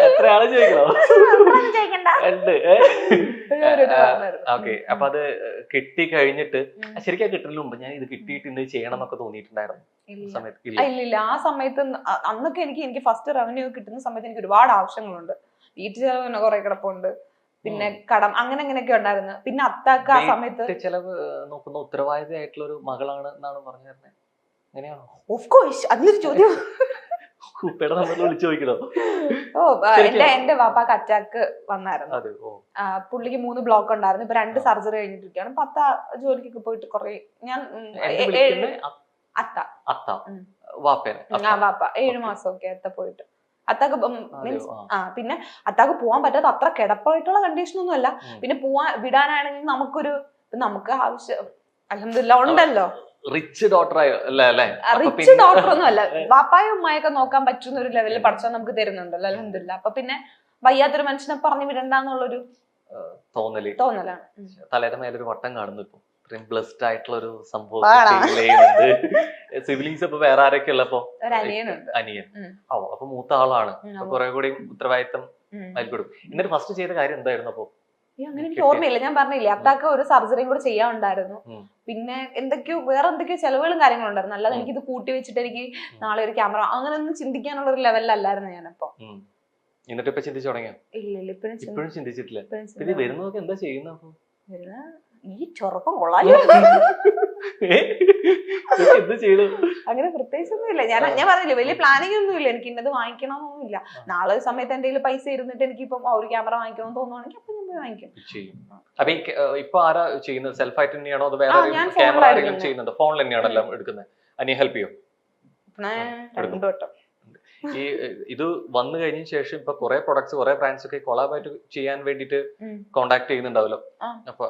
എത്ര ആള് ചോദിക്കണോ? ചോദിക്കണ്ട. ഉണ്ട്. ഓക്കെ, അപ്പൊ അത് കിട്ടി കഴിഞ്ഞിട്ട് ശരിക്കും കിട്ടുന്നതിന് മുമ്പ് ഞാൻ ഇത് കിട്ടിയിട്ട് ഇന്ന് ചെയ്യണം എന്നൊക്കെ തോന്നിയിട്ടുണ്ടായിരുന്നു സമയത്ത്? ഇല്ല, ആ സമയത്ത് അന്നൊക്കെ എനിക്ക് ഫസ്റ്റ് റവന്യൂ കിട്ടുന്ന സമയത്ത് എനിക്ക് ഒരുപാട് ആവശ്യങ്ങളുണ്ട്. വീട്ടു ചെലവ് കുറെ കിടപ്പുണ്ട്, പിന്നെ കടം, അങ്ങനെയൊക്കെ ഉണ്ടായിരുന്നു. പിന്നെ അത്താക്ക് ആ സമയത്ത് ചെലവ് നോക്കുന്ന ഉത്തരവാദിത്തമായിട്ടുള്ള ഒരു മകളാണ് എന്നാണ് പറഞ്ഞു തരുന്നത്. അങ്ങനെയാണോ? ഓഫ് കോഴ്സ്, അതിനൊരു ചോദ്യം. ചോദിക്കണോ? ഓ, എന്റെ വാപ്പാക്ക് അറ്റാക്ക് വന്നായിരുന്നു. പുള്ളിക്ക് 3 ബ്ലോക്ക് ഉണ്ടായിരുന്നു. ഇപ്പൊ 2 സർജറി കഴിഞ്ഞിട്ടിരിക്കുകയാണ്. അപ്പൊ അത്ത ജോലിക്കൊക്കെ പോയിട്ട് കുറെ ഞാൻ വാപ്പ 7 മാസമൊക്കെ അത്ത പോയിട്ട്. അത്താക്ക് മീൻസ് പിന്നെ അത്താക്ക് പോവാൻ പറ്റാത്ത അത്ര കിടപ്പായിട്ടുള്ള കണ്ടീഷൻ ഒന്നും അല്ല. പിന്നെ വിടാനാണെങ്കിൽ നമുക്ക് ആവശ്യം അൽഹംദുലില്ലാഹ് ഉണ്ടല്ലോ. റിച്ച് ഡോട്ടർ റിച്ച് ഡോട്ടർ ഒന്നും അല്ല, വാപ്പായും ഉമ്മായൊക്കെ നോക്കാൻ പറ്റുന്ന ഒരു ലെവലിൽ പഠിച്ചാൽ നമുക്ക് തരുന്നുണ്ടല്ലോ അൽഹംദുലില്ലാഹ്. അപ്പൊ പിന്നെ വയ്യാത്തൊരു മനുഷ്യനെ പറഞ്ഞു വിടണ്ടെന്നുള്ളൊരു തോന്നലാണ്. തലയുടെ മേലൊരു വട്ടം കാണുന്നു. ഇപ്പൊ ഇത്രയും ബ്ലെസ്ഡ് ആയിട്ടുള്ള ഒരു സംഭവം. സിബ്ലിങ്സ് ഇപ്പൊ വേറെ ആരൊക്കെ ഉള്ളപ്പോ? അനിയൻ. അപ്പൊ മൂത്ത ആളാണ്, കുറെ കൂടി ഉത്തരവാദിത്തം ആയിക്കോടും. എന്നിട്ട് ഫസ്റ്റ് ചെയ്ത കാര്യം എന്തായിരുന്നു? അപ്പൊ അങ്ങനെ എനിക്ക് ഓർമ്മയില്ല. ഞാൻ പറഞ്ഞില്ലേ, അത്താക്ക് ഒരു സർജറിയും കൂടെ ചെയ്യാനുണ്ടായിരുന്നു. പിന്നെ വേറെ എന്തൊക്കെയോ ചെലവുകളും കാര്യങ്ങളും ഉണ്ടായിരുന്നു. അല്ലാതെ എനിക്കിത് കൂട്ടി വെച്ചിട്ട് എനിക്ക് നാളെ ഒരു ക്യാമറ അങ്ങനെ ഒന്നും ചിന്തിക്കാനുള്ള ഒരു ലെവലിലല്ലായിരുന്നു ഞാനപ്പോ. എന്നിട്ട് ഇപ്പൊ ചിന്തിച്ചു തുടങ്ങിയോ? ഇല്ല, ഇപ്പോഴും ചിന്തിച്ചിട്ടില്ല. ഇത് വരുന്നതൊക്കെ എന്താ ചെയ്യുന്നത്? ഈ ചൊറക്കം കൊള്ളാലോ. എന്ത് ചെയ്തു? അങ്ങനെ പ്രത്യേകിച്ചൊന്നും ഇല്ല. ഞാൻ പറഞ്ഞില്ലേ, വലിയ പ്ലാനിങ് ഒന്നും ഇല്ല. എനിക്ക് ഇന്നത് വാങ്ങിക്കണമെന്നൊന്നും ഇല്ല. നാളെ സമയത്ത് എന്തെങ്കിലും പൈസ ഇരുന്നിട്ട് എനിക്ക് ഇപ്പൊ ഒരു ക്യാമറ വാങ്ങിക്കണമെന്ന് തോന്നുവാണെങ്കിൽ അപ്പൊ ഞാൻ പോയി വാങ്ങിക്കും. അപ്പൊ ഇപ്പൊ ആരാ ചെയ്യുന്നത്? സെൽഫ് ആയിട്ട് തന്നെയാണോ അത് വേറെ ക്യാമറ ആരെങ്കിലും ചെയ്യുന്നുണ്ടോ? ഫോണിൽ തന്നെയാണോ എല്ലാം എടുക്കുന്നത്? അനിയ ഹെൽപ്പ് ചെയ്യോ? ഈ ഇത് വന്നു കഴിഞ്ഞ ശേഷം ഇപ്പൊ കുറെ പ്രൊഡക്ട്സ്, കുറെ ബ്രാൻഡ്സ് ഒക്കെ കൊളാബായിട്ട് ചെയ്യാൻ വേണ്ടിട്ട് കോണ്ടാക്ട് ചെയ്യുന്നുണ്ടാവല്ലോ. അപ്പൊ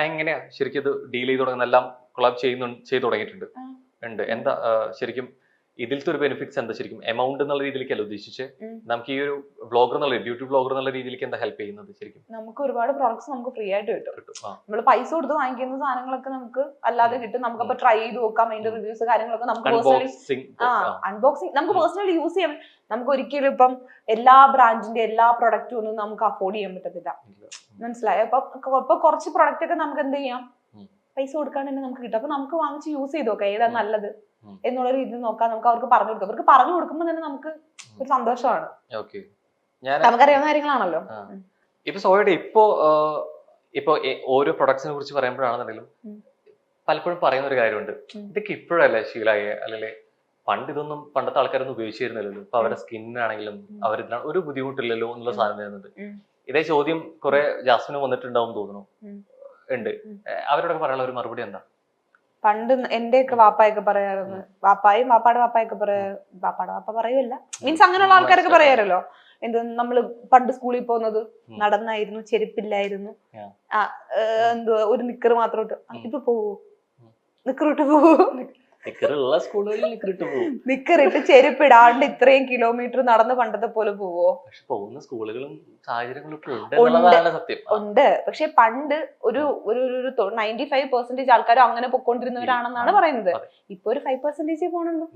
എങ്ങനെയാ ശരിക്കും ഇത് ഡീൽ ചെയ്ത് തുടങ്ങുന്ന? എല്ലാം കൊളാബ് ചെയ്തു തുടങ്ങിയിട്ടുണ്ട്. എന്താ ശരിക്കും ഇതിലത്തെ ഒരു ബെനിഫിറ്റ്സ് എന്താ? ശരിക്കും എമൗണ്ട് എന്നുള്ള രീതിയിലേക്കല്ല ഉദ്ദേശിച്ച്, നമുക്ക് ഈ ഒരു ബ്ലോഗർ എന്നുള്ള ബ്യൂട്ടി ബ്ലോഗർ എന്നുള്ള രീതിയിലേക്ക് എന്താ ഹെൽപ്പ് ചെയ്യുന്നത്? ശരിക്കും നമുക്ക് ഒരുപാട് പ്രോഡക്ട്സ് നമുക്ക് ഫ്രീ ആയിട്ട് കിട്ടും. നമ്മൾ പൈസ കൊടുത്ത് വാങ്ങിക്കുന്ന സാധനങ്ങളൊക്കെ നമുക്ക് അല്ലാതെ കിട്ടും. നമുക്കപ്പോ ട്രൈ ചെയ്ത് നോക്കാം. അതിന്റെ റിവ്യൂസ് കാര്യങ്ങളൊക്കെ നമുക്ക് അൺബോക്സിംഗ് നമുക്ക് പേഴ്സണലി യൂസ് ചെയ്യാം. നമുക്ക് ഒരിക്കലും ഇപ്പം എല്ലാ ബ്രാൻഡിന്റെ എല്ലാ പ്രൊഡക്റ്റും ഒന്നും നമുക്ക് അഫോർഡ് ചെയ്യാൻ പറ്റത്തില്ല. മനസ്സിലായോ? അപ്പൊ കുറച്ച് പ്രൊഡക്റ്റ് ഒക്കെ നമുക്ക് എന്ത് ചെയ്യാം, പൈസ കൊടുക്കാണ്ട് തന്നെ നമുക്ക് കിട്ടും. അപ്പൊ നമുക്ക് വാങ്ങിച്ച് യൂസ് ചെയ്ത് നോക്കാം ഏതാ നല്ലത് എന്നുള്ള രീതിയിൽ നോക്കാം. നമുക്ക് അവർക്ക് പറഞ്ഞു കൊടുക്കാം. അവർക്ക് പറഞ്ഞു കൊടുക്കുമ്പോൾ തന്നെ നമുക്ക് ഒരു സന്തോഷമാണ്. നമുക്കറിയാവുന്ന കാര്യങ്ങളാണല്ലോ. ഇപ്പൊ ഓരോ പ്രൊഡക്ട്സിനെ കുറിച്ച് പറയുമ്പോഴാണെന്നുണ്ടെങ്കിലും പലപ്പോഴും പറയുന്ന ഒരു കാര്യമുണ്ട്, ഇതൊക്കെ ഇപ്പോഴല്ലേ ശീലായ, അല്ലെങ്കിൽ പണ്ടത്തെ ആൾക്കാരൊന്നും ഉപയോഗിച്ചിരുന്നില്ലല്ലോ. ഇപ്പൊ അവരുടെ സ്കിന്നാണെങ്കിലും അവരിതിനാണ് ഒരു ബുദ്ധിമുട്ടില്ലല്ലോ എന്നുള്ള സാധനം വരുന്നുണ്ട്. ഇതേ ചോദ്യം കുറെ ജാസ്മിന് വന്നിട്ടുണ്ടാവും തോന്നുന്നു. ഉണ്ട്. അവരോടൊക്കെ പറയാനുള്ള ഒരു മറുപടി എന്താ? പണ്ട് എന്റെയൊക്കെ വാപ്പായൊക്കെ പറയാറുണ്ട്, വാപ്പായും വാപ്പാടെ വാപ്പായൊക്കെ വാപ്പാടെ വാപ്പ പറയുമല്ല, മീൻസ് അങ്ങനെയുള്ള ആൾക്കാരൊക്കെ പറയാറല്ലോ, എന്ത് നമ്മള് പണ്ട് സ്കൂളിൽ പോകുന്നത് നടന്നായിരുന്നു, ചെരുപ്പില്ലായിരുന്നു, എന്തുവാ ഒരു നിക്കറ് മാത്രം ഇട്ട്. ഇപ്പൊ പോവോ? നിക്കറിട്ട് പോവോ? നിക്കറിട്ട് ചെരുപ്പിടാണ്ട് ഇത്രയും കിലോമീറ്റർ നടന്ന് പണ്ടത്തെ പോലെ പോവോ? പോകുന്ന സ്കൂളുകളും സാഹചര്യങ്ങളും ഉണ്ട്. പക്ഷെ പണ്ട് ഒരു 95% ആൾക്കാരും അങ്ങനെ പൊക്കോണ്ടിരുന്നവരാണെന്നാണ് പറയുന്നത്. ഇപ്പൊ ഒരു 5% പോണുള്ളൂ.